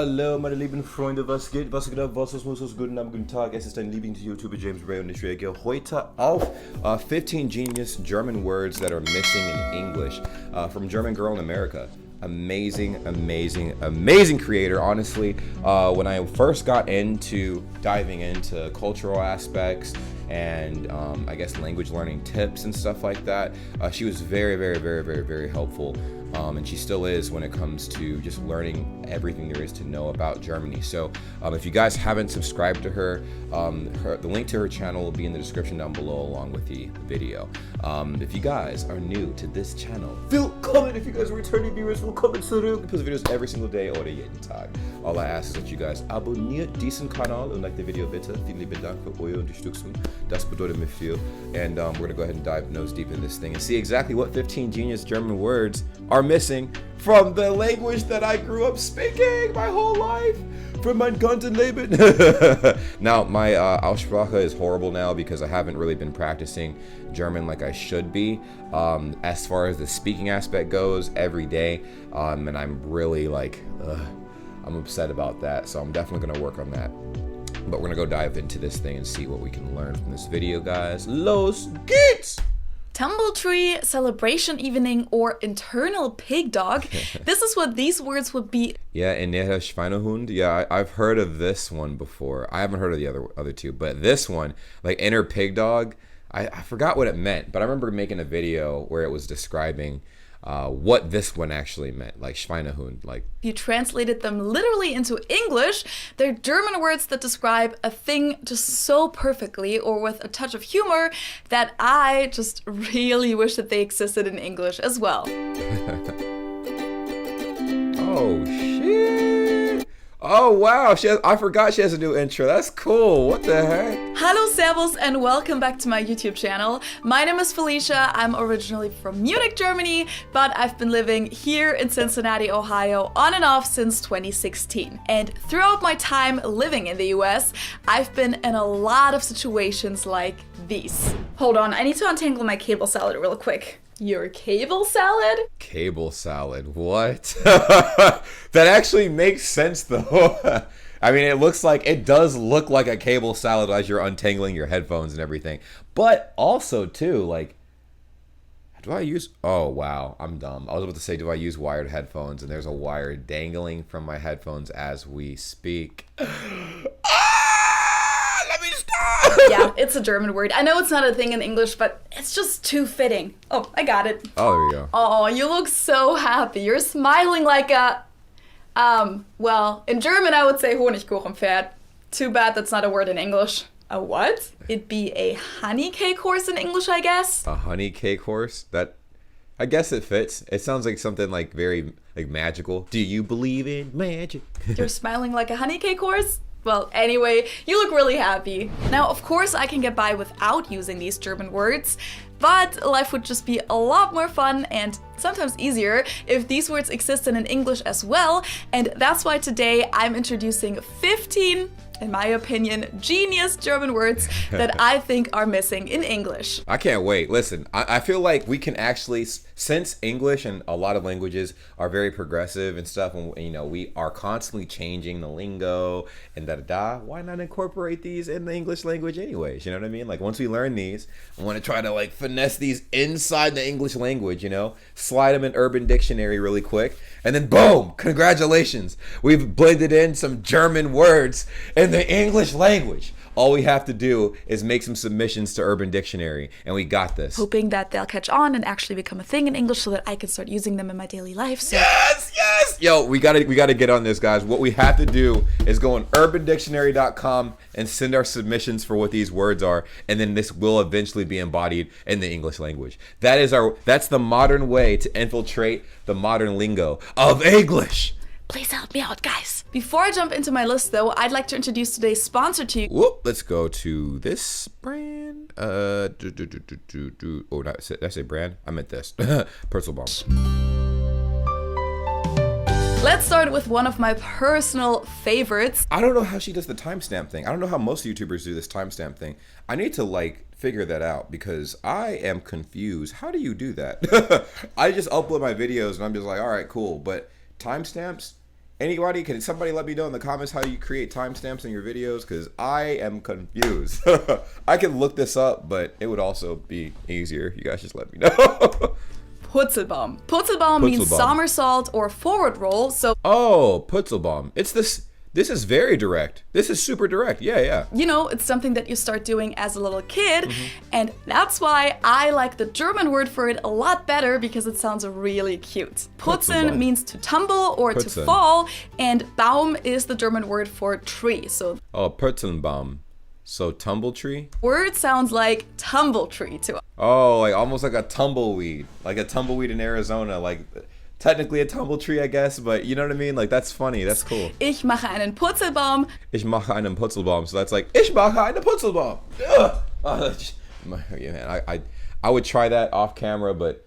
Hallo meine lieben Freunde, was geht, was muss, guten Abend, guten Tag. Es ist dein Lieblings-YouTuber James Bray und ich reagiere heute auf 15 genius German words that are missing in English from German Girl in America. Amazing creator, honestly. When I first got into diving into cultural aspects and I guess language learning tips and stuff like that, she was very helpful. And she still is when it comes to just learning everything there is to know about Germany. So if you guys haven't subscribed to her, the link to her channel will be in the description down below along with the video. If you guys are new to this channel, willkommen. If you guys are returning viewers, willkommen zurück. I post videos every single day oder jeden Tag. All I ask is that you guys abonniert diesen Kanal und like the video bitte. Vielen lieben Dank für eure Unterstützung. Das bedeutet mir viel. And we're gonna go ahead and dive nose deep in this thing and see exactly what 15 genius German words are missing from the language that I grew up speaking my whole life. From mein ganzes Leben. Now, my Aussprache is horrible now because I haven't really been practicing German like I should be. As far as the speaking aspect goes, every day. And I'm really like, I'm upset about that. So I'm definitely gonna work on that. But we're gonna go dive into this thing and see what we can learn from this video, guys. Los geht's! Tumble tree, celebration evening, or internal pig dog. This is what these words would be. Yeah, innerer Schweinehund. Yeah, I've heard of this one before. I haven't heard of the other two, but this one, like inner pig dog, I forgot what it meant, but I remember making a video where it was describing what this one actually meant, like Schweinehund. Like, if you translated them literally into English, they're German words that describe a thing just so perfectly or with a touch of humor that I just really wish that they existed in English as well. Oh shit. Oh wow, I forgot she has a new intro. That's cool. What the heck? Hello, servus, and welcome back to my YouTube channel. My name is Felicia. I'm originally from Munich, Germany, but I've been living here in Cincinnati, Ohio on and off since 2016. And throughout my time living in the US, I've been in a lot of situations like these. Hold on, I need to untangle my cable salad real quick. Your cable salad? Cable salad, what? That actually makes sense though. I mean, it does look like a cable salad as you're untangling your headphones and everything. But also too, like, oh wow, I'm dumb. I was about to say, do I use wired headphones? And there's a wire dangling from my headphones as we speak. Yeah, it's a German word. I know it's not a thing in English, but it's just too fitting. Oh, I got it. Oh, there we go. Oh, you look so happy. You're smiling like a, well, in German I would say Honigkuchenpferd. Too bad that's not a word in English. A what? It'd be a honey cake horse in English, I guess. A honey cake horse? That, I guess it fits. It sounds like something like very like magical. Do you believe in magic? You're smiling like a honey cake horse? Well, anyway, you look really happy. Now, of course, I can get by without using these German words, but life would just be a lot more fun and sometimes easier if these words existed in English as well, and that's why today I'm introducing 15, in my opinion, genius German words that I think are missing in English. I can't wait. Listen, I feel like we can actually, since English and a lot of languages are very progressive and stuff, and you know, we are constantly changing the lingo and why not incorporate these in the English language anyways? You know what I mean? Like, once we learn these, I want to try to like finesse these inside the English language, you know? Slide them in Urban Dictionary really quick, and then boom, congratulations, we've blended in some German words in the English language. All we have to do is make some submissions to Urban Dictionary, and we got this. Hoping that they'll catch on and actually become a thing in English so that I can start using them in my daily life. So. Yes! Yo, we gotta get on this, guys. What we have to do is go on urbandictionary.com and send our submissions for what these words are, and then this will eventually be embodied in the English language. That's the modern way to infiltrate the modern lingo of English. Please help me out, guys. Before I jump into my list, though, I'd like to introduce today's sponsor to you. Whoop, let's go to this brand. Oh, did I say brand? I meant this. Purzelbaum. Let's start with one of my personal favorites. I don't know how she does the timestamp thing. I don't know how most YouTubers do this timestamp thing. I need to like figure that out because I am confused. How do you do that? I just upload my videos and I'm just like, all right, cool. But timestamps, Anybody, can somebody let me know in the comments how you create timestamps in your videos? Because I am confused. I could look this up, but it would also be easier. You guys just let me know. Purzelbaum. Purzelbaum means somersault or forward roll. So oh, Purzelbaum. It's this. This is very direct. This is super direct. Yeah. You know, it's something that you start doing as a little kid, and that's why I like the German word for it a lot better because it sounds really cute. Putzen means to tumble or to fall, and Baum is the German word for tree. So oh, Purzelbaum. So tumble tree? Word sounds like tumble tree to us. Oh, like almost like a tumbleweed. Like a tumbleweed in Arizona, like technically a tumble tree, I guess, but you know what I mean? Like, that's funny. That's cool. Ich mache einen Purzelbaum. Ich mache einen Purzelbaum. So that's like, ich mache einen Purzelbaum. Yeah, man, I would try that off camera, but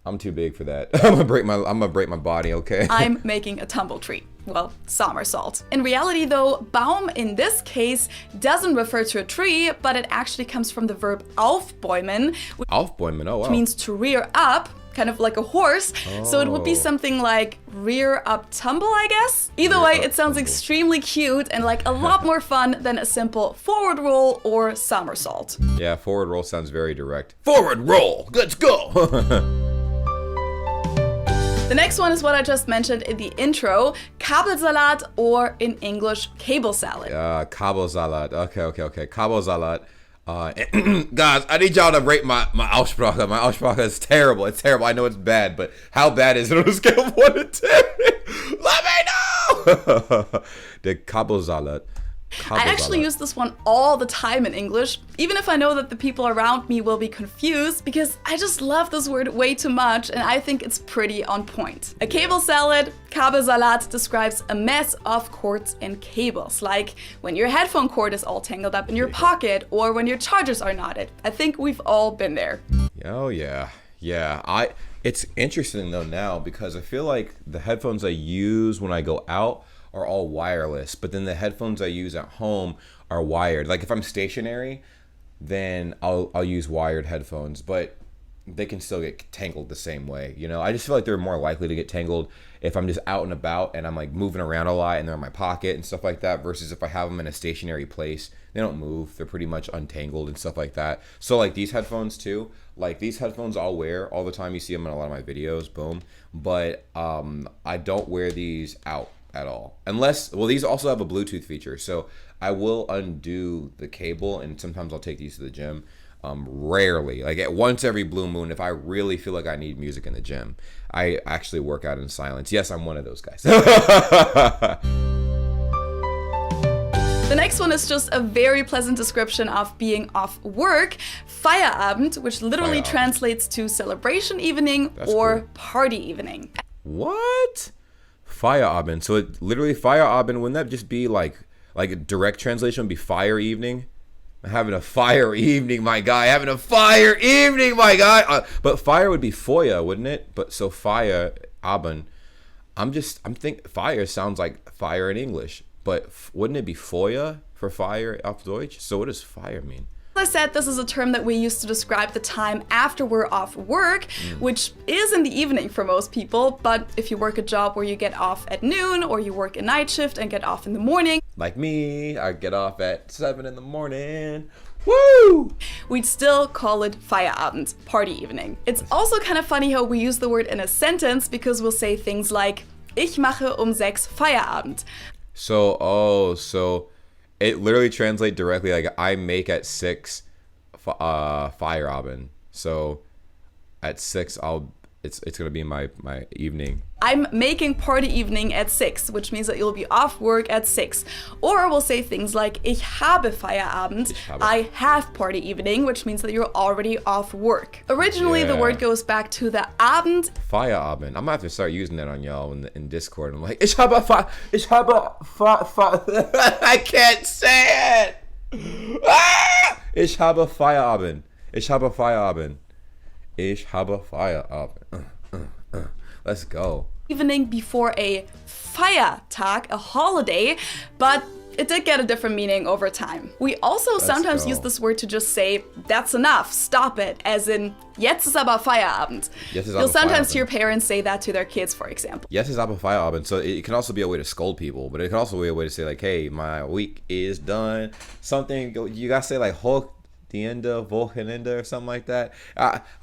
I'm too big for that. I'm gonna break my body, okay? I'm making a tumble tree. Well, somersault. In reality though, Baum in this case doesn't refer to a tree, but it actually comes from the verb aufbäumen. Aufbäumen, oh wow. Which means to rear up, kind of like a horse. So it would be something like rear up tumble, I guess. Either way, it sounds extremely cute and like a lot more fun than a simple forward roll or somersault. Yeah, forward roll sounds very direct. Forward roll, let's go. The next one is what I just mentioned in the intro, Kabelsalat, or in English, Kabelsalat. Kabelsalat. Okay. Kabelsalat. Guys, I need y'all to rate my Aussprache. My Aussprache is terrible. It's terrible. I know it's bad, but how bad is it on a scale of 1 to 10? Let me know! The Kabelsalat. I actually use this one all the time in English, even if I know that the people around me will be confused, because I just love this word way too much and I think it's pretty on point. A Kabelsalat describes a mess of cords and cables, like when your headphone cord is all tangled up in your pocket or when your chargers are knotted. I think we've all been there. Oh yeah. It's interesting though now because I feel like the headphones I use when I go out are all wireless, but then the headphones I use at home are wired. Like if I'm stationary, then I'll use wired headphones, but they can still get tangled the same way. You know, I just feel like they're more likely to get tangled if I'm just out and about and I'm like moving around a lot and they're in my pocket and stuff like that, versus if I have them in a stationary place, they don't move. They're pretty much untangled and stuff like that. So like these headphones too, like these headphones I'll wear all the time. You see them in a lot of my videos, boom. But I don't wear these out at all, unless, well, these also have a Bluetooth feature, so I will undo the cable and sometimes I'll take these to the gym. Rarely, like at once every blue moon, if I really feel like I need music in the gym, I actually work out in silence. Yes, I'm one of those guys. The next one is just a very pleasant description of being off work. Feierabend, which literally translates to celebration evening. That's or cool. Party evening. What? Feierabend. So it literally Feierabend, wouldn't that just be like a direct translation would be fire evening? Having a fire evening, my guy. Having a fire evening, my guy. But fire would be Feuer, wouldn't it? But so Feierabend. I'm thinking fire sounds like fire in English, but wouldn't it be Feuer for fire auf Deutsch? So what does fire mean? As I said, this is a term that we use to describe the time after we're off work, which is in the evening for most people. But if you work a job where you get off at noon, or you work a night shift and get off in the morning, like me, I get off at 7 in the morning. Woo! We'd still call it Feierabend, party evening. It's also kind of funny how we use the word in a sentence, because we'll say things like, Ich mache 6 Feierabend. So it literally translates directly like I make at 6 Feierabend. So at 6 it's gonna be my evening. I'm making party evening at 6, which means that you'll be off work at 6. Or we'll say things like Ich habe Feierabend. I have party evening, which means that you're already off work. Originally, the word goes back to the Abend. Feierabend. I'm gonna have to start using that on y'all in Discord. I'm like, I can't say it. Ich habe Feierabend. Ich habe Feierabend. Ich habe Feierabend. Let's go. Evening before a Feiertag, a holiday, but it did get a different meaning over time. We also sometimes use this word to just say, that's enough, stop it, as in, jetzt ist aber Feierabend. You'll sometimes hear parents say that to their kids, for example. Jetzt ist aber Feierabend. So it can also be a way to scold people, but it can also be a way to say like, hey, my week is done. Something, you gotta say like, Hoch the end of Wochenende or something like that.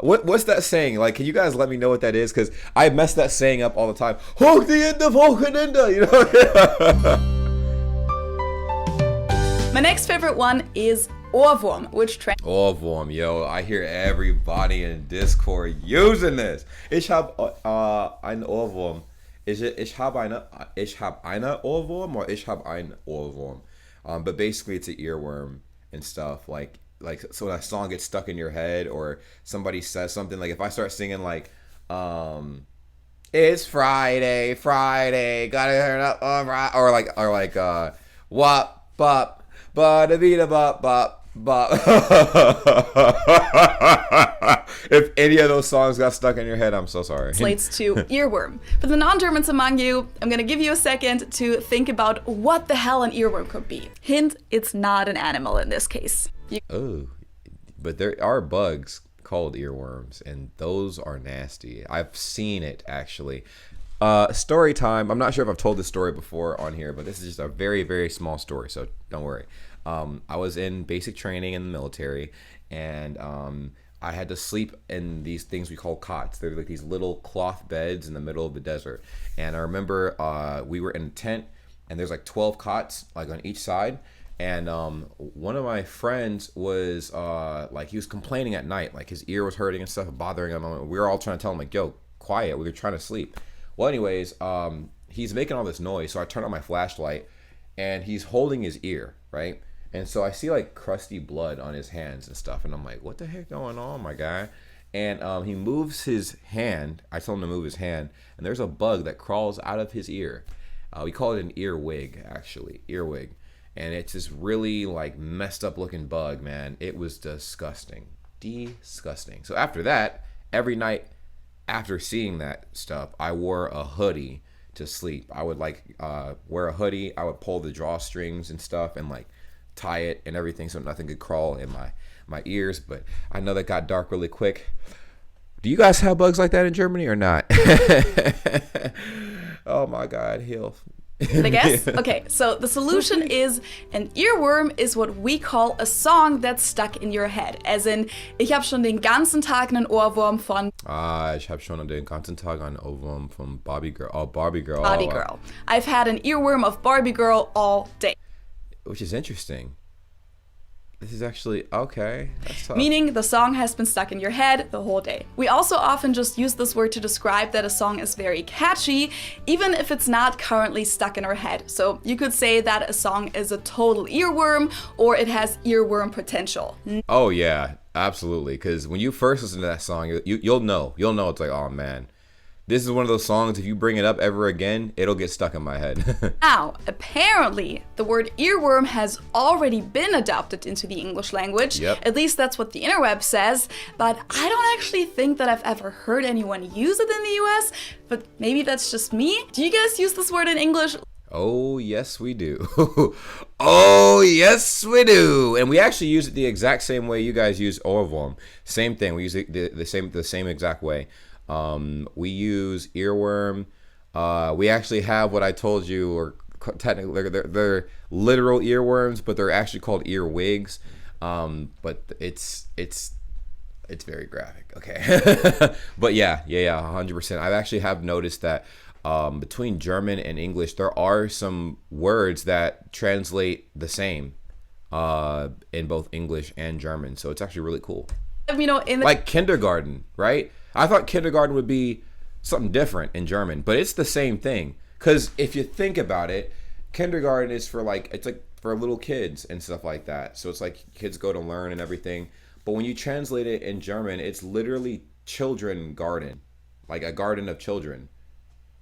What's that saying? Like, can you guys let me know what that is? Because I mess that saying up all the time. Hoch the end of Wochenende, you know? My next favorite one is Ohrwurm, which Ohrwurm, yo, I hear everybody in Discord using this. Ich hab ein Ohrwurm. Is it ich hab eine Ohrwurm or ich hab ein Ohrwurm? But basically it's an earworm and stuff like so that song gets stuck in your head, or somebody says something like, if I start singing like it's Friday, gotta turn up, or like wop bop ba da be da bop bop bop. If any of those songs got stuck in your head, I'm so sorry. Translates to earworm. For the non-Germans among you, I'm gonna give you a second to think about what the hell an earworm could be. Hint, it's not an animal in this case. Oh, but there are bugs called earworms, and those are nasty. I've seen it, actually. Story time. I'm not sure if I've told this story before on here, but this is just a very, very small story, so don't worry. I was in basic training in the military, and I had to sleep in these things we call cots. They're like these little cloth beds in the middle of the desert. And I remember we were in a tent, and there's like 12 cots like on each side. And one of my friends was like, he was complaining at night, like his ear was hurting and stuff, bothering him. We were all trying to tell him like, yo, quiet, we were trying to sleep. Well, anyways, he's making all this noise, so I turn on my flashlight, and he's holding his ear, right? And so I see like crusty blood on his hands and stuff, and I'm like, what the heck going on, my guy? And he moves his hand. I told him to move his hand, and there's a bug that crawls out of his ear. We call it an earwig, actually, earwig. And it's this really like messed up looking bug, man. It was disgusting. Disgusting. So after that, every night after seeing that stuff, I wore a hoodie to sleep. I would like wear a hoodie. I would pull the drawstrings and stuff and like tie it and everything so nothing could crawl in my ears. But I know that got dark really quick. Do you guys have bugs like that in Germany or not? Oh my God, heal. I guess? Okay, so the solution is, an earworm is what we call a song that's stuck in your head. As in, ich hab schon den ganzen Tag einen Ohrwurm von... ich hab schon den ganzen Tag einen Ohrwurm von Barbie Girl. Oh, Barbie Girl. Barbie Girl. I've had an earworm of Barbie Girl all day. Which is interesting. This is actually, okay, that's tough. Meaning the song has been stuck in your head the whole day. We also often just use this word to describe that a song is very catchy, even if it's not currently stuck in our head. So you could say that a song is a total earworm, or it has earworm potential. Oh yeah, absolutely. Because when you first listen to that song, you'll know it's like, oh man, this is one of those songs, if you bring it up ever again, it'll get stuck in my head. Now, apparently, the word earworm has already been adopted into the English language. Yep. At least that's what the interweb says. But I don't actually think that I've ever heard anyone use it in the US. But maybe that's just me. Do you guys use this word in English? Oh, yes, we do. Oh, yes, we do. And we actually use it the exact same way you guys use Ohrwurm. Same thing. We use it the same exact way. We use earworm. We actually have what I told you, or technically they're literal earworms, but they're actually called earwigs. But it's very graphic. Okay. But yeah, 100%. I actually have noticed that between German and English, there are some words that translate the same in both English and German. So it's actually really cool. You know, like kindergarten, right? I thought kindergarten would be something different in German, but it's the same thing. Because if you think about it, kindergarten is for like, it's like for little kids and stuff like that. So it's like kids go to learn and everything. But when you translate it in German, it's literally children garden, like a garden of children.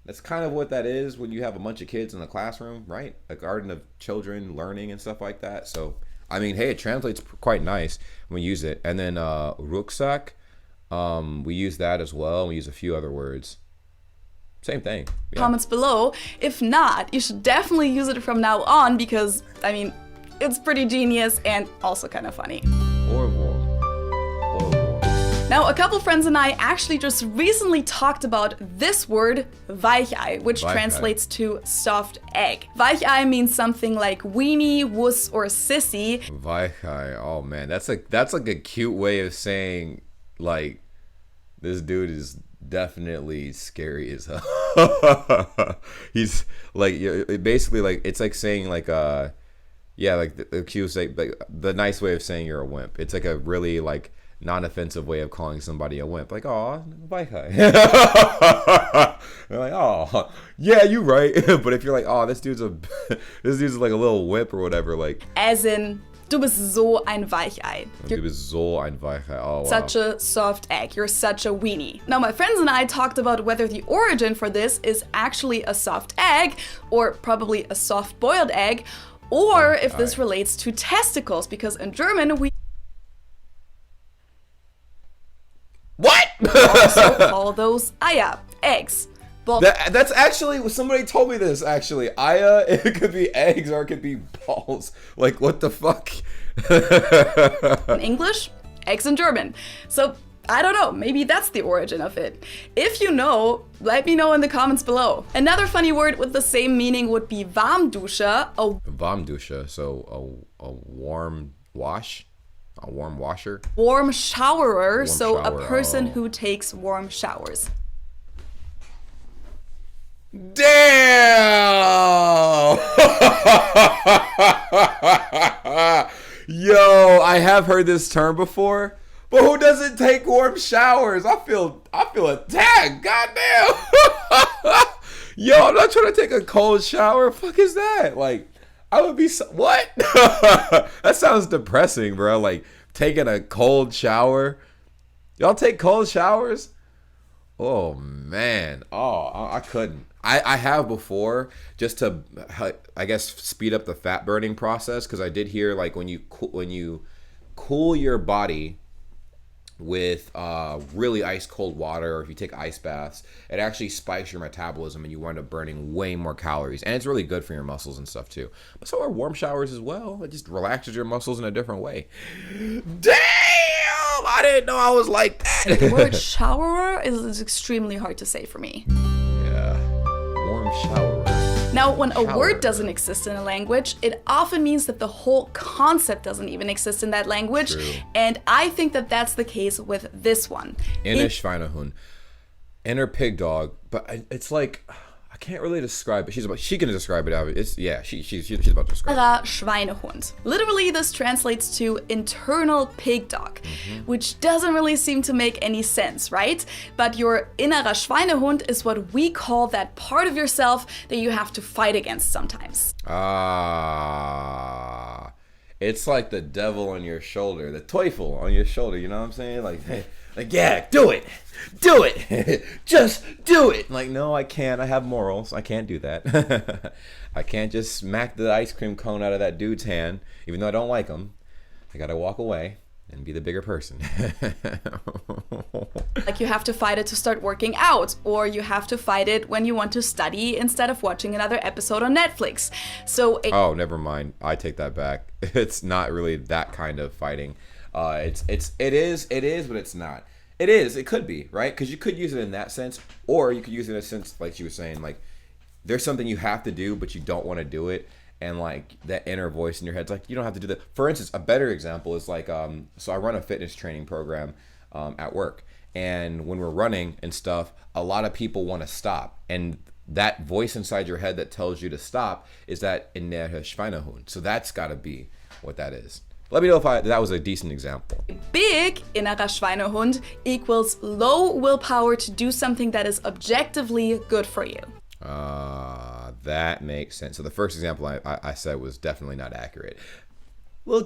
That's kind of what that is when you have a bunch of kids in the classroom, right? A garden of children learning and stuff like that. So, I mean, hey, it translates quite nice when we use it. And then Rucksack. We use that as well. We use a few other words. Same thing. Yeah. Comments below. If not, you should definitely use it from now on because, I mean, it's pretty genius and also kind of funny. Ohrwurm. Now, a couple friends and I actually just recently talked about this word, Weichei, which Weichei. translates to soft egg. Weichei means something like weenie, wuss, or sissy. Weichei. Oh man, that's like a cute way of saying like this dude is definitely scary as hell. He's like basically like it's like saying like yeah, like the cute like the nice way of saying you're a wimp. It's like a really like non-offensive way of calling somebody a wimp, like "Aw, Weichei." They're like, "Oh, yeah, you right." But if you're like, "Oh, this dude's like a little wimp" or whatever, like As in, du bist so ein Weichei. du bist so ein Weichei. Oh, wow. Such a soft egg. You're such a weenie. Now, my friends and I talked about whether the origin for this is actually a soft egg, or probably a soft-boiled egg, or if this relates to testicles, because in German we What? also call those Eier, eggs. Well, That's actually, somebody told me this actually. Aya, it could be eggs or it could be balls. Like, what the fuck? in English, eggs in German. So, I don't know, maybe that's the origin of it. If you know, let me know in the comments below. Another funny word with the same meaning would be Warmdusche, a Warmdusche, so a warm wash? A warm washer? warm showerer, so shower, a person oh. who takes warm showers. Damn! Yo, I have heard this term before, but who doesn't take warm showers? I feel attacked. Goddamn! Yo, I'm not trying to take a cold shower. Fuck is that? Like, I would be what? That sounds depressing, bro. Like taking a cold shower. Y'all take cold showers? Oh man. Oh, I couldn't. I have before, just to I guess speed up the fat burning process, because I did hear like when you cool your body with really ice cold water, or if you take ice baths, it actually spikes your metabolism and you wind up burning way more calories, and it's really good for your muscles and stuff too. But so are warm showers as well. It just relaxes your muscles in a different way. Damn, I didn't know I was like that. The word showerer is extremely hard to say for me. Yeah, warm shower. Now, when a Shower. word doesn't exist in a language, it often means that the whole concept doesn't even exist in that language. True. And I think that that's the case with this one. Inner Schweinehund, inner pig dog, but it's like I can't really describe it. She can describe it. It's yeah. She's about to describe it. Innerer Schweinehund. Literally, this translates to internal pig dog, which doesn't really seem to make any sense, right? But your innerer Schweinehund is what we call that part of yourself that you have to fight against sometimes. Ah, it's like the devil on your shoulder, the Teufel on your shoulder. You know what I'm saying? Like yeah, do it, just do it. Like, no, I can't. I have morals. I can't do that. I can't just smack the ice cream cone out of that dude's hand, even though I don't like him. I gotta walk away and be the bigger person. Like you have to fight it to start working out, or you have to fight it when you want to study instead of watching another episode on Netflix. So Oh, never mind. I take that back. It's not really that kind of fighting. It is, but it's not. It is, it could be, right? Because you could use it in that sense, or you could use it in a sense, like she was saying, like there's something you have to do, but you don't want to do it. And like that inner voice in your head's like, you don't have to do that. For instance, a better example is like, so I run a fitness training program at work. And when we're running and stuff, a lot of people want to stop. And that voice inside your head that tells you to stop is that innerer Schweinehund. So that's got to be what that is. Let me know if that was a decent example. big innerer Schweinehund equals low willpower to do something that is objectively good for you. That makes sense. So the first example I said was definitely not accurate. Well,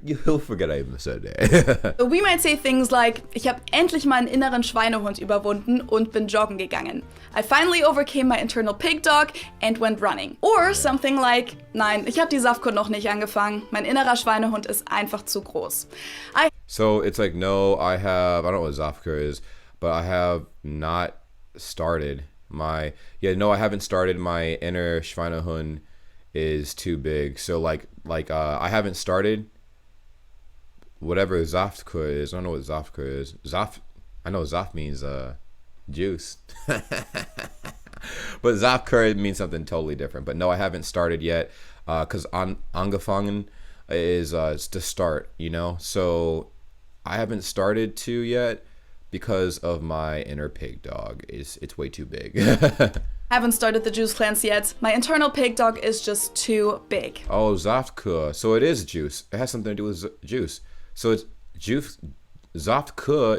you'll forget I even said that. So we might say things like, ich habe endlich meinen inneren Schweinehund überwunden und bin joggen gegangen. I finally overcame my internal pig dog and went running. Or something like, nein, ich habe die Saftkur noch nicht angefangen. Mein innerer Schweinehund ist einfach zu groß. So it's like, no, I don't know what Zafka is, but I have not started I haven't started. My inner Schweinehund is too big. So I haven't started whatever Saftkur is. I don't know what Saftkur is. I know Saft means juice. But Saftkur means something totally different. But no, I haven't started yet. Because angefangen is to start, you know? So I haven't started to yet because of my inner pig dog. It's way too big. Haven't started the juice cleanse yet. My internal pig dog is just too big. Oh, Saftkur. So it is juice. It has something to do with juice. So it's juice. Saftkur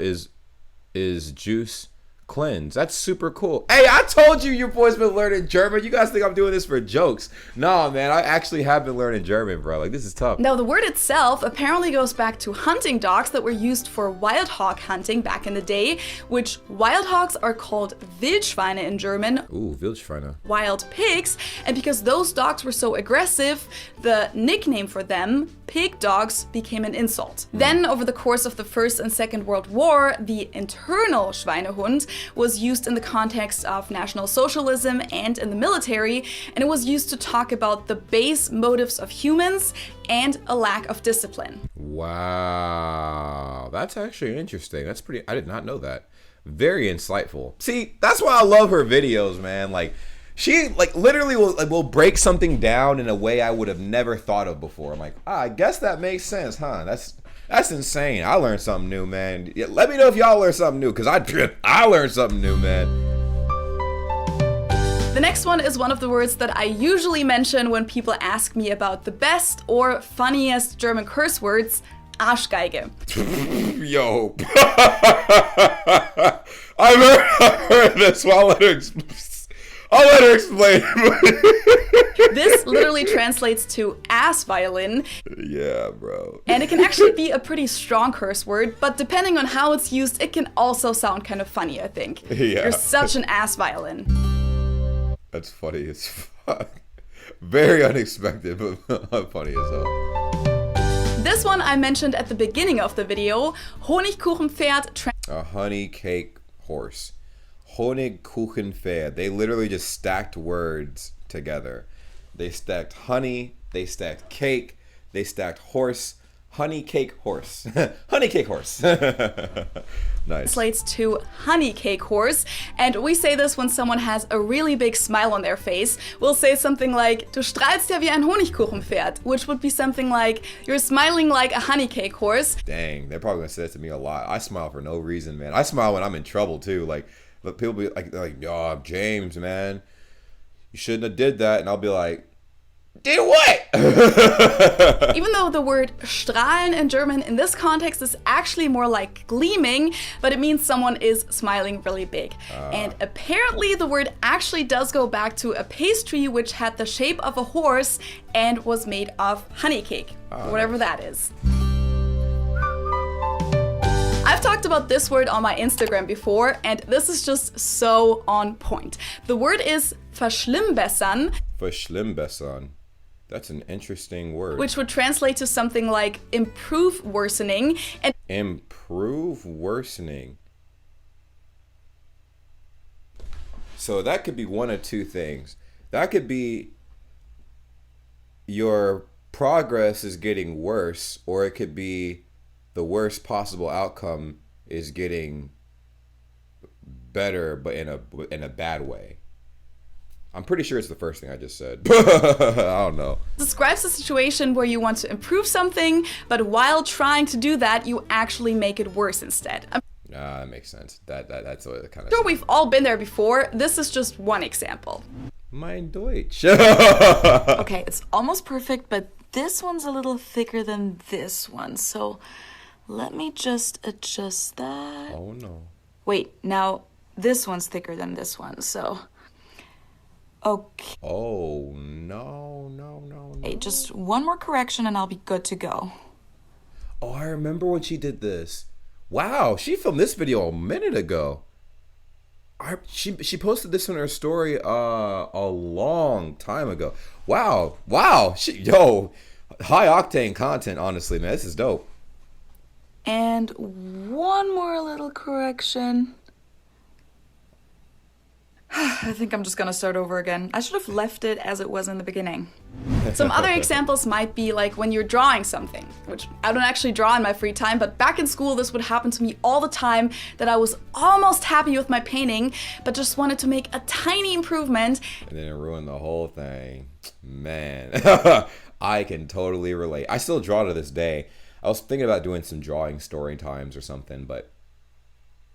is juice cleanse. That's super cool. Hey, I told you your boy's been learning German. You guys think I'm doing this for jokes? No, man, I actually have been learning German, bro. Like, this is tough. Now, the word itself apparently goes back to hunting dogs that were used for wild hog hunting back in the day, which wild hogs are called Wildschweine in German. Ooh, Wildschweine. Wild pigs. And because those dogs were so aggressive, the nickname for them, pig dogs, became an insult. Then, over the course of the First and Second World War, the internal Schweinehund was used in the context of National Socialism and in the military, and it was used to talk about the base motives of humans and a lack of discipline. Wow, that's actually interesting. I did not know that. Very insightful. See, that's why I love her videos, man. Like, she literally will break something down in a way I would have never thought of before. I'm like, I guess that makes sense, huh? That's insane. I learned something new, man. Yeah, let me know if y'all learned something new, because I learned something new, man. The next one is one of the words that I usually mention when people ask me about the best or funniest German curse words, Arschgeige. Yo. I've heard this. Well, I'll let her explain. This literally translates to ass violin. Yeah, bro. And it can actually be a pretty strong curse word, but depending on how it's used, it can also sound kind of funny, I think. Yeah. You're such an ass violin. That's funny as fuck. Very unexpected, but funny as hell. This one I mentioned at the beginning of the video. Honigkuchenpferd. A honey cake horse. Honigkuchenpferd. They literally just stacked words together. They stacked honey, they stacked cake, they stacked horse. Honey cake horse. Honey cake horse. Nice. Translates to honey cake horse. And we say this when someone has a really big smile on their face. We'll say something like, du strahlst ja wie ein Honigkuchenpferd, which would be something like, you're smiling like a honey cake horse. Dang, they're probably gonna say that to me a lot. I smile for no reason, man. I smile when I'm in trouble too. Like people be like, yo, James, man, you shouldn't have did that. And I'll be like, did what? Even though the word strahlen in German in this context is actually more like gleaming, but it means someone is smiling really big. And apparently the word actually does go back to a pastry which had the shape of a horse and was made of honey cake, whatever that is. I've talked about this word on my Instagram before, and this is just so on point. The word is verschlimmbessern. Verschlimmbessern. That's an interesting word. Which would translate to something like improve worsening. And improve worsening. So that could be one of two things. That could be your progress is getting worse, or it could be the worst possible outcome is getting better, but in a bad way. I'm pretty sure it's the first thing I just said. I don't know. Describes a situation where you want to improve something, but while trying to do that, you actually make it worse instead. That makes sense. That's what it kind of. Sure, we've all been there before. This is just one example. Mein Deutsch. Okay, it's almost perfect, but this one's a little thicker than this one, so let me just adjust that. Oh no. Wait, now this one's thicker than this one, so. Okay. Oh, no. Hey, just one more correction and I'll be good to go. Oh, I remember when she did this. Wow, she filmed this video a minute ago. She posted this on her story a long time ago. Wow. High octane content, honestly, man. This is dope. And one more little correction. I think I'm just gonna start over again. I should have left it as it was in the beginning. Some other examples might be like when you're drawing something, which I don't actually draw in my free time, but back in school this would happen to me all the time, that I was almost happy with my painting, but just wanted to make a tiny improvement. And then it ruined the whole thing. Man, I can totally relate. I still draw to this day. I was thinking about doing some drawing story times or something, but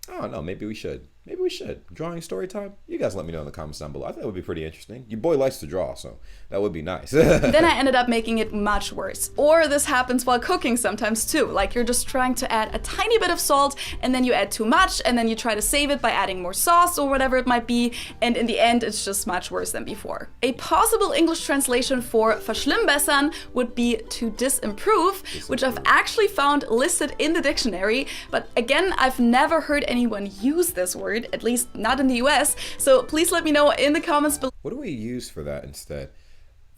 I don't know, maybe we should. Maybe we should. Drawing story time? You guys let me know in the comments down below. I think it would be pretty interesting. Your boy likes to draw, so that would be nice. Then I ended up making it much worse. Or this happens while cooking sometimes too. Like you're just trying to add a tiny bit of salt and then you add too much and then you try to save it by adding more sauce or whatever it might be. And in the end, it's just much worse than before. A possible English translation for verschlimmbessern would be to disimprove, which I've actually found listed in the dictionary. But again, I've never heard anyone use this word, at least not in the US. So please let me know in the comments below. What do we use for that instead?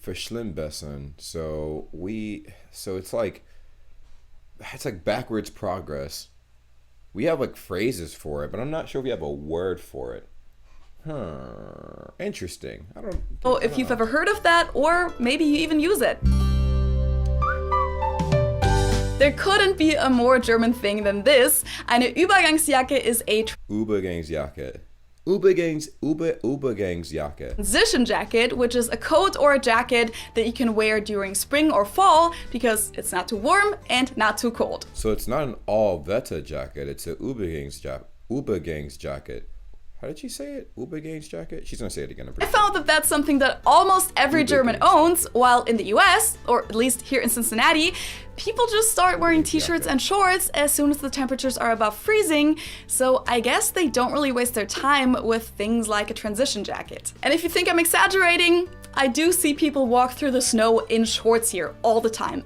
Verschlimmbessern. So it's like backwards progress. We have like phrases for it, but I'm not sure if we have a word for it. Interesting. If you've ever heard of that, or maybe you even use it. There couldn't be a more German thing than this. Eine Übergangsjacke is a Übergangsjacke. Übergangsjacke. transition jacket, which is a coat or a jacket that you can wear during spring or fall because it's not too warm and not too cold. So it's not an all-wetter jacket, it's a Übergangsjacket. How did she say it? Übergangsjacket? She's gonna say it again. I found that that's something that almost every German owns, while in the US, or at least here in Cincinnati, people just start wearing t-shirts and shorts as soon as the temperatures are above freezing, so I guess they don't really waste their time with things like a transition jacket. And if you think I'm exaggerating, I do see people walk through the snow in shorts here all the time.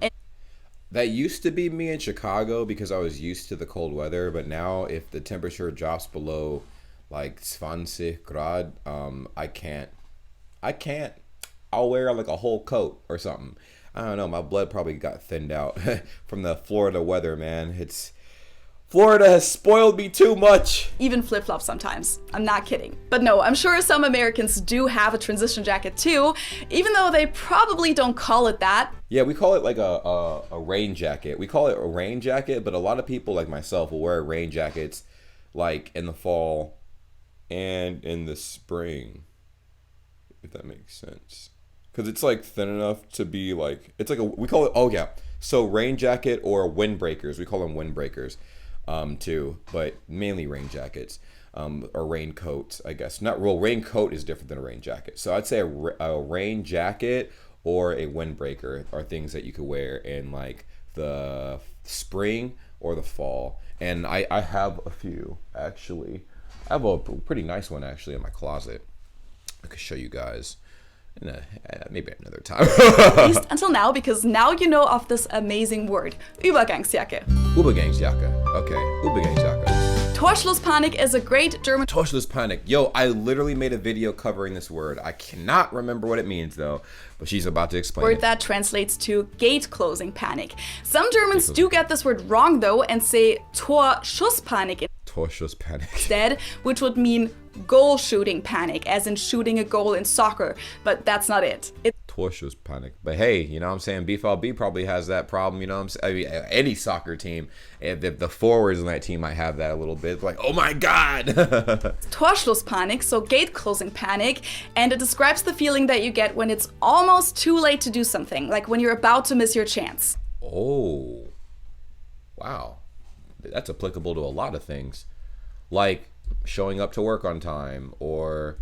That used to be me in Chicago because I was used to the cold weather, but now if the temperature drops below like 20 grad, I can't. I'll wear like a whole coat or something. I don't know, my blood probably got thinned out from the Florida weather, man. Florida has spoiled me too much. Even flip-flops sometimes. I'm not kidding. But no, I'm sure some Americans do have a transition jacket too, even though they probably don't call it that. Yeah, we call it like a rain jacket. We call it a rain jacket, but a lot of people like myself will wear rain jackets like in the fall and in the spring, if that makes sense, because it's like thin enough to be like, it's like we call it, so rain jacket or windbreakers, we call them windbreakers too, but mainly rain jackets or raincoats, I guess. Raincoat is different than a rain jacket, so I'd say a rain jacket or a windbreaker are things that you could wear in like the spring or the fall. And I have a few actually. I have a pretty nice one actually in my closet. I could show you guys maybe another time. At least until now, because now you know of this amazing word. Übergangsjacke. Übergangsjacke. Okay, Übergangsjacke. Torschlusspanik is a great German. Torschlusspanik. Yo, I literally made a video covering this word. I cannot remember what it means though, but she's about to explain word it. That translates to gate closing panic. Some Germans do get this word wrong though and say Torschlusspanik instead, which would mean goal shooting panic, as in shooting a goal in soccer, but that's not it. Torschlusspanik. But hey, you know what I'm saying? BFLB probably has that problem, you know what I'm saying? I mean, any soccer team, the forwards in that team might have that a little bit. Like, oh my God! Torschlusspanik, so gate closing panic, and it describes the feeling that you get when it's almost too late to do something, like when you're about to miss your chance. Oh, wow. That's applicable to a lot of things, like showing up to work on time, or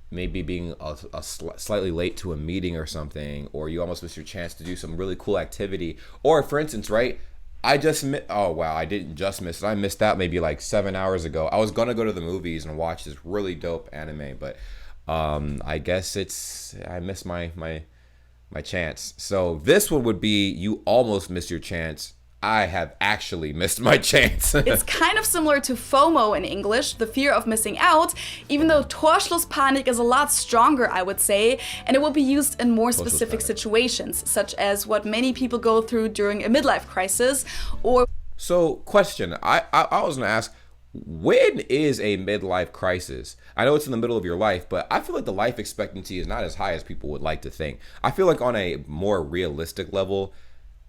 maybe being slightly late to a meeting or something, or you almost miss your chance to do some really cool activity. Or for instance, right, I didn't just miss it. I missed that maybe like 7 hours ago. I was gonna go to the movies and watch this really dope anime, but I guess I missed my chance. So this one would be, you almost missed your chance. I have actually missed my chance. It's kind of similar to FOMO in English, the fear of missing out, even though Torschlusspanik is a lot stronger, I would say, and it will be used in more specific situations, such as what many people go through during a midlife crisis, or... So, question, I was gonna ask, when is a midlife crisis? I know it's in the middle of your life, but I feel like the life expectancy is not as high as people would like to think. I feel like on a more realistic level,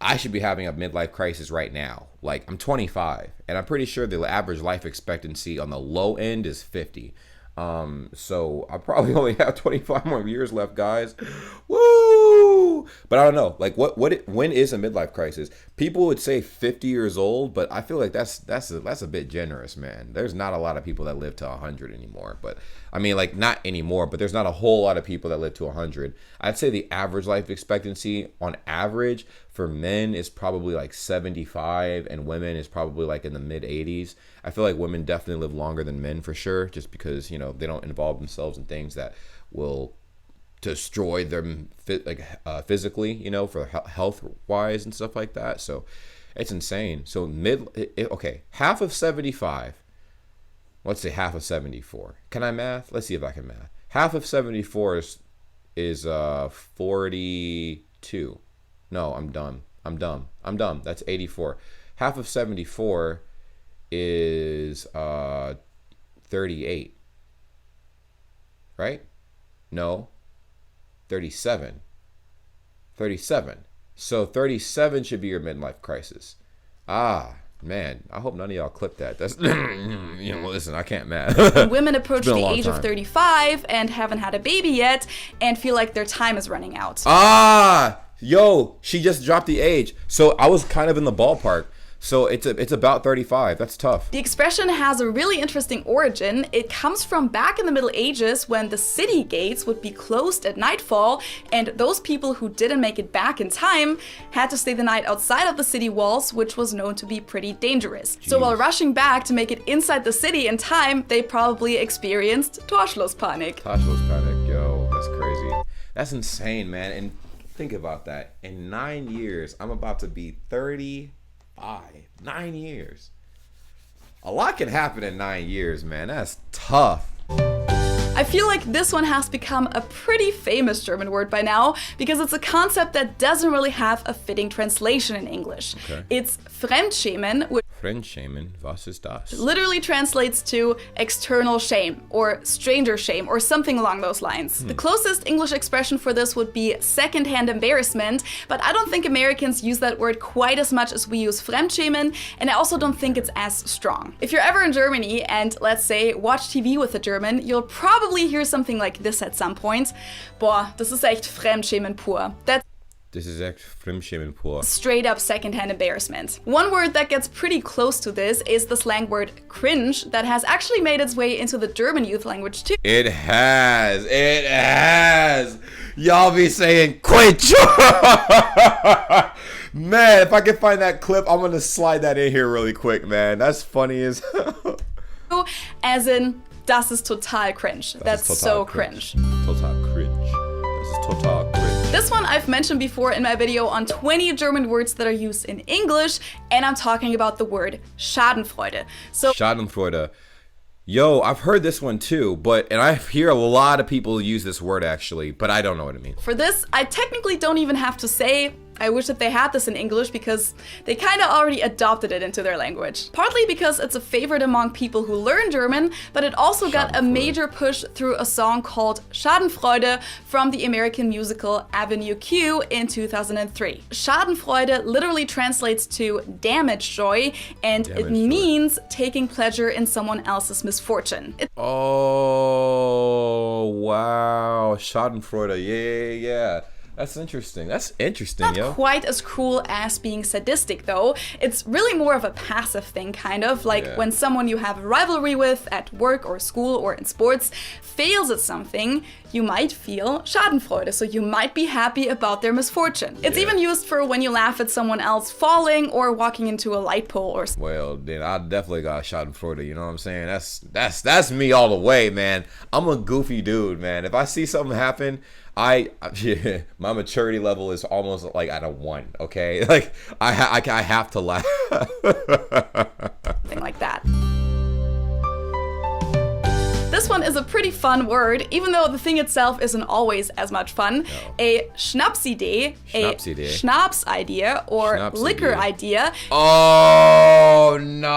I should be having a midlife crisis right now. Like, I'm 25, and I'm pretty sure the average life expectancy on the low end is 50. So I probably only have 25 more years left, guys. Woo! But I don't know. Like, when is a midlife crisis? People would say 50 years old, but I feel like that's a bit generous, man. There's not a lot of people that live to 100 anymore. But I mean, like, not anymore, but there's not a whole lot of people that live to 100. I'd say the average life expectancy on average for men is probably like 75, and women is probably like in the mid 80s. I feel like women definitely live longer than men for sure, just because, you know, they don't involve themselves in things that will destroy them physically, you know, for health wise and stuff like that. So it's insane. So okay, half of 75. Let's say half of 74. Can I math? Let's see if I can math. Half of 74 is 42. No, I'm dumb. That's 84. Half of 74 is 38. Right? No. 37. So 37 should be your midlife crisis. Man, I hope none of y'all clip that. That's, you know, listen, I can't math. Women approach the age of 35 and haven't had a baby yet and feel like their time is running out. Yo, she just dropped the age. So I was kind of in the ballpark. So it's about 35. That's tough. The expression has a really interesting origin. It comes from back in the Middle Ages when the city gates would be closed at nightfall, and those people who didn't make it back in time had to stay the night outside of the city walls, which was known to be pretty dangerous. Jeez. So while rushing back to make it inside the city in time, they probably experienced Torschlusspanik. Torschlusspanik, yo, that's crazy. That's insane, man. And think about that. In 9 years, I'm about to be 35. 9 years. A lot can happen in 9 years, man. That's tough. I feel like this one has become a pretty famous German word by now because it's a concept that doesn't really have a fitting translation in English. Okay. It's fremdschämen, which Fremdschämen, was ist das? literally translates to external shame or stranger shame or something along those lines. The closest English expression for this would be secondhand embarrassment, but I don't think Americans use that word quite as much as we use fremdschämen, and I also don't think it's as strong. If you're ever in Germany and, let's say, watch TV with a German, you'll probably hear something like this at some point. Boah, das ist echt Fremdschämen pur. This is echt Fremdschämen pur. Straight up secondhand embarrassment. One word that gets pretty close to this is the slang word cringe that has actually made its way into the German youth language too. It has. Y'all be saying cringe. Man, if I can find that clip, I'm gonna slide that in here really quick, man. That's funny as hell. As in, das ist total cringe. That's so cringe. Total cringe. Das ist total cringe. This one I've mentioned before in my video on 20 German words that are used in English, and I'm talking about the word Schadenfreude. So Schadenfreude. Yo, I've heard this one too, and I hear a lot of people use this word actually, but I don't know what it means. For this, I technically don't even have to say I wish that they had this in English because they kind of already adopted it into their language. Partly because it's a favorite among people who learn German, but it also got a major push through a song called Schadenfreude from the American musical Avenue Q in 2003. Schadenfreude literally translates to damage joy, and it means taking pleasure in someone else's misfortune. Oh, wow. Schadenfreude. Yeah. That's interesting. Not quite as cruel as being sadistic, though. It's really more of a passive thing, kind of. Like when someone you have a rivalry with at work or school or in sports fails at something, you might feel Schadenfreude, so you might be happy about their misfortune. It's even used for when you laugh at someone else falling or walking into a light pole or something. Well, then I definitely got Schadenfreude, you know what I'm saying? That's me all the way, man. I'm a goofy dude, man. If I see something happen, my maturity level is almost like at a 1, okay? Like, I have to laugh. Something like that. This one is a pretty fun word, even though the thing itself isn't always as much fun. No. A Schnapsidee, a schnapps idea, or liquor idea. Oh, no.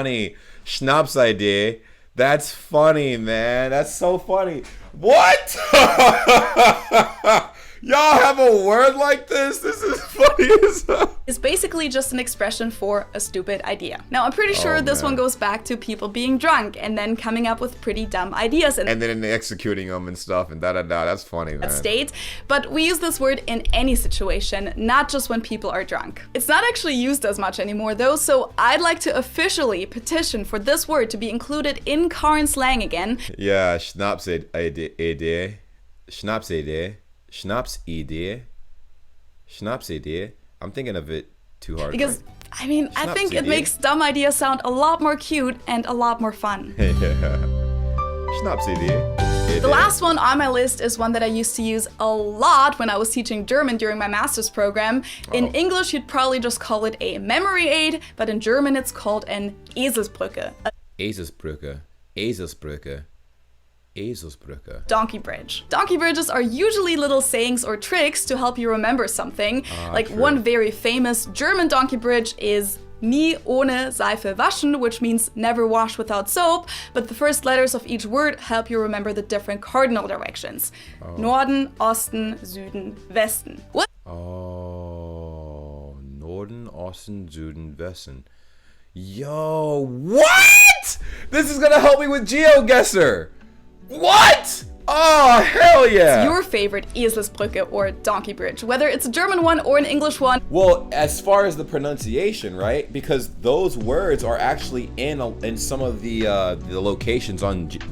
funny. Schnapsidee. That's funny, man. That's so funny. What? Y'all have a word like this? This is funny as hell. It's basically just an expression for a stupid idea. Now, I'm pretty sure this one goes back to people being drunk and then coming up with pretty dumb ideas and then executing them and stuff and da-da-da. That's funny, man. State, but we use this word in any situation, not just when people are drunk. It's not actually used as much anymore though, so I'd like to officially petition for this word to be included in current slang again. Yeah, Schnapsidee. Schnapsidee. Schnapsidee. I'm thinking of it too hard. Because, I mean, I think it makes dumb ideas sound a lot more cute and a lot more fun. Yeah. Schnapsidee. The last one on my list is one that I used to use a lot when I was teaching German during my master's program. In English, you'd probably just call it a memory aid, but in German, it's called an Eselsbrücke. Eselsbrücke. Eselsbrücke. Eselsbrücke. Donkey bridge. Donkey bridges are usually little sayings or tricks to help you remember something. One very famous German donkey bridge is nie ohne Seife waschen, which means never wash without soap, but the first letters of each word help you remember the different cardinal directions. Norden, Osten, Süden, Westen. What? Oh, Norden, Osten, Süden, Westen. Yo, what? This is gonna help me with GeoGuessr. What? Oh, hell yeah! It's your favorite Eselsbrücke or donkey bridge, whether it's a German one or an English one. Well, as far as the pronunciation, right? Because those words are actually in some of the locations in Germany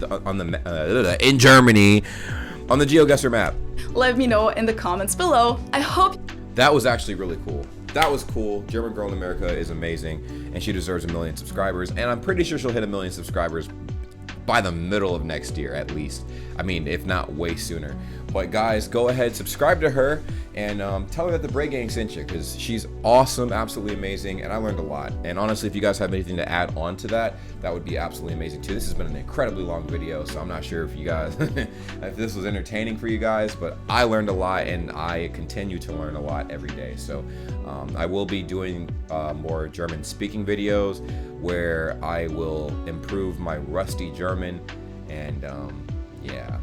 on the GeoGuessr map. Let me know in the comments below. I hope that was actually really cool. That was cool. German Girl in America is amazing, and she deserves 1 million subscribers. And I'm pretty sure she'll hit 1 million subscribers by the middle of next year at least. I mean, if not way sooner. But guys, go ahead, subscribe to her, and tell her that the Bray Gang sent you, because she's awesome, absolutely amazing, and I learned a lot. And honestly, if you guys have anything to add on to that, that would be absolutely amazing too. This has been an incredibly long video, so I'm not sure if you guys, if this was entertaining for you guys, but I learned a lot, and I continue to learn a lot every day. So I will be doing more German speaking videos where I will improve my rusty German, and yeah.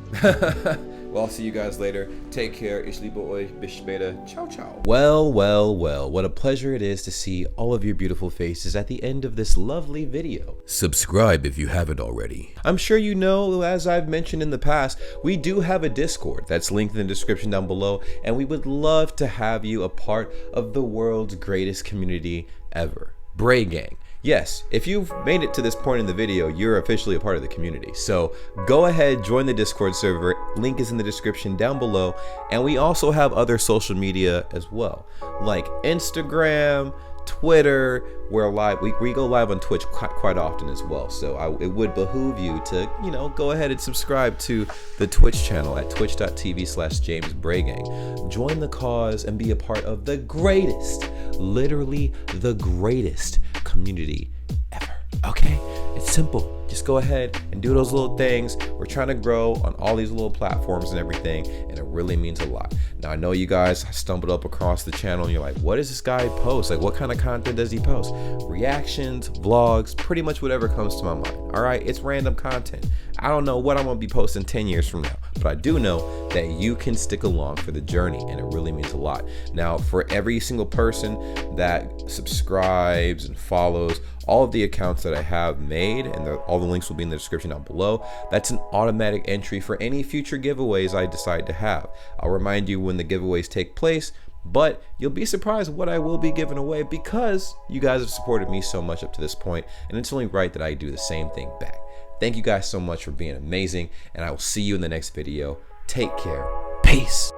Well, I'll see you guys later. Take care. Ich liebe euch. Bis später. Ciao, ciao. Well, well, well. What a pleasure it is to see all of your beautiful faces at the end of this lovely video. Subscribe if you haven't already. I'm sure you know, as I've mentioned in the past, we do have a Discord that's linked in the description down below, and we would love to have you a part of the world's greatest community ever, Bray Gang. Yes, if you've made it to this point in the video, you're officially a part of the community. So go ahead, join the Discord server. Link is in the description down below. And we also have other social media as well, like Instagram, Twitter. We're live. We go live on Twitch quite often as well. So it would behoove you to, go ahead and subscribe to the Twitch channel at twitch.tv/JamesBrayGang. Join the cause and be a part of the greatest, literally the greatest community ever. Okay, it's simple. Just go ahead and do those little things. We're trying to grow on all these little platforms and everything, and it really means a lot. Now, I know you guys stumbled up across the channel and you're like, what does this guy post? Like, what kind of content does he post? Reactions, vlogs, pretty much whatever comes to my mind. All right, it's random content. I don't know what I'm gonna be posting 10 years from now, but I do know that you can stick along for the journey, and it really means a lot. Now, for every single person that subscribes and follows all of the accounts that I have made, and all the links will be in the description down below, that's an automatic entry for any future giveaways I decide to have. I'll remind you when the giveaways take place, but you'll be surprised what I will be giving away because you guys have supported me so much up to this point, and it's only right that I do the same thing back. Thank you guys so much for being amazing, and I will see you in the next video. Take care. Peace.